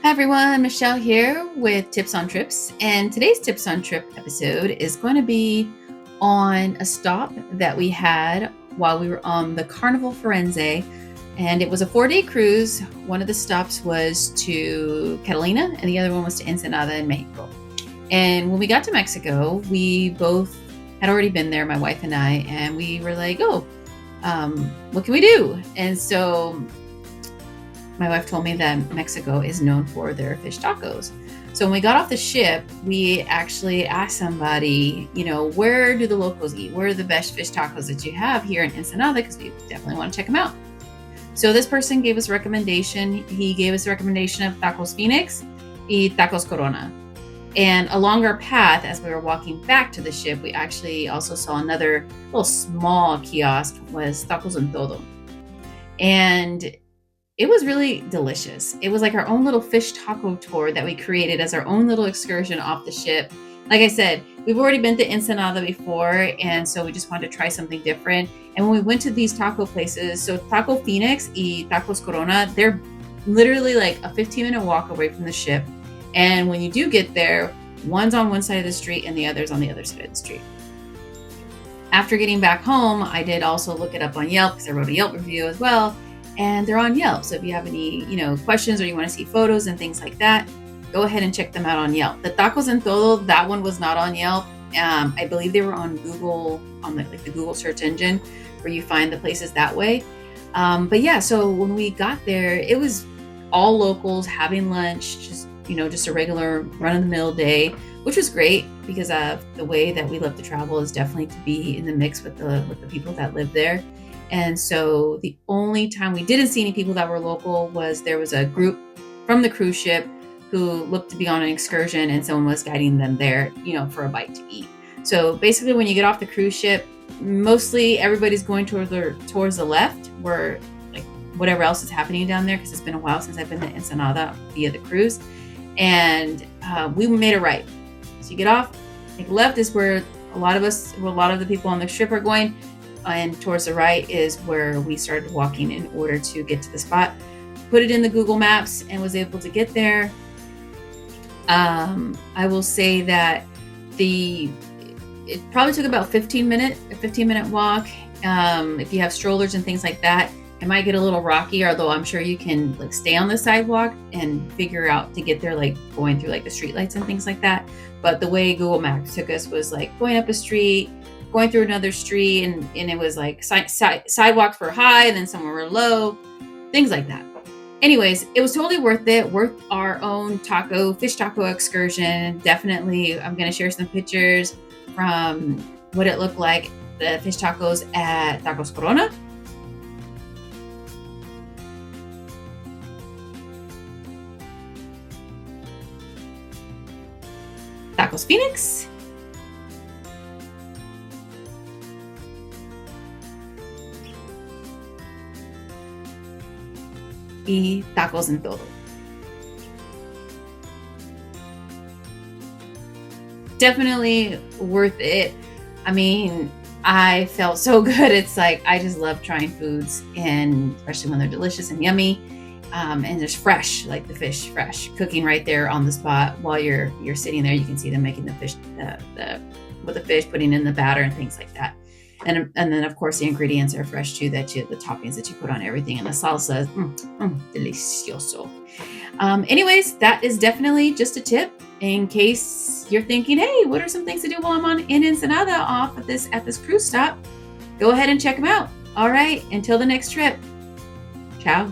Hi everyone, Michelle here with Tips on Trips. And today's Tips on Trip episode is going to be on a stop that we had while we were on the Carnival Firenze. And it was a 4-day cruise. One of the stops was to Catalina and the other one was to Ensenada in Mexico. And when we got to Mexico, we both had already been there, my wife and I, and we were like, what can we do? And so my wife told me that Mexico is known for their fish tacos. So when we got off the ship, we actually asked somebody, where do the locals eat? Where are the best fish tacos that you have here in Ensenada? Because we definitely want to check them out. So this person gave us a recommendation. He gave us a recommendation of Tacos Phoenix y Tacos Corona. And along our path, as we were walking back to the ship, we actually also saw another little small kiosk, was Tacos en Todo. And it was really delicious. It was like our own little fish taco tour that we created as our own little excursion off the ship. Like I said, we've already been to Ensenada before, and so we just wanted to try something different. And when we went to these taco places, so Taco Phoenix y Tacos Corona, they're literally like a 15-minute walk away from the ship. And when you do get there, one's on one side of the street and the other's on the other side of the street. After getting back home, I did also look it up on Yelp because I wrote a Yelp review as well. And they're on Yelp. So if you have any, questions or you want to see photos and things like that, go ahead and check them out on Yelp. The Tacos en Todo, that one was not on Yelp. I believe they were on Google, on the Google search engine, where you find the places that way. But yeah, so when we got there, it was all locals having lunch, just a regular run-of-the-mill day, which was great because the way that we love to travel is definitely to be in the mix with the people that live there. And so the only time we didn't see any people that were local was there was a group from the cruise ship who looked to be on an excursion and someone was guiding them there, for a bite to eat. So basically when you get off the cruise ship, mostly everybody's going towards the left where whatever else is happening down there, because it's been a while since I've been to Ensenada via the cruise. And we made a right. So you get off, left is where a lot of the people on the ship are going. And towards the right is where we started walking in order to get to the spot. Put it in the Google Maps and was able to get there. I will say that it probably took about a 15-minute walk. If you have strollers and things like that, it might get a little rocky, although I'm sure you can stay on the sidewalk and figure out to get there, going through the streetlights and things like that. But the way Google Maps took us was going up a street, going through another street, and it was sidewalks were high and then some were low, things like that. Anyways, it was totally worth our own fish taco excursion. Definitely, I'm going to share some pictures from what it looked like, the fish tacos at Tacos Corona. Tacos Phoenix. Y Tacos en Todo. Definitely worth it. I mean, I felt so good. It's I just love trying foods, and especially when they're delicious and yummy, and just fresh, the fish fresh, cooking right there on the spot while you're sitting there. You can see them making the fish, with the fish, putting in the batter and things like that. And then, of course, the ingredients are fresh too, the toppings that you put on everything, and the salsa is delicioso. Anyways, that is definitely just a tip in case you're thinking, hey, what are some things to do while I'm in Ensenada at this cruise stop? Go ahead and check them out. All right, until the next trip. Ciao.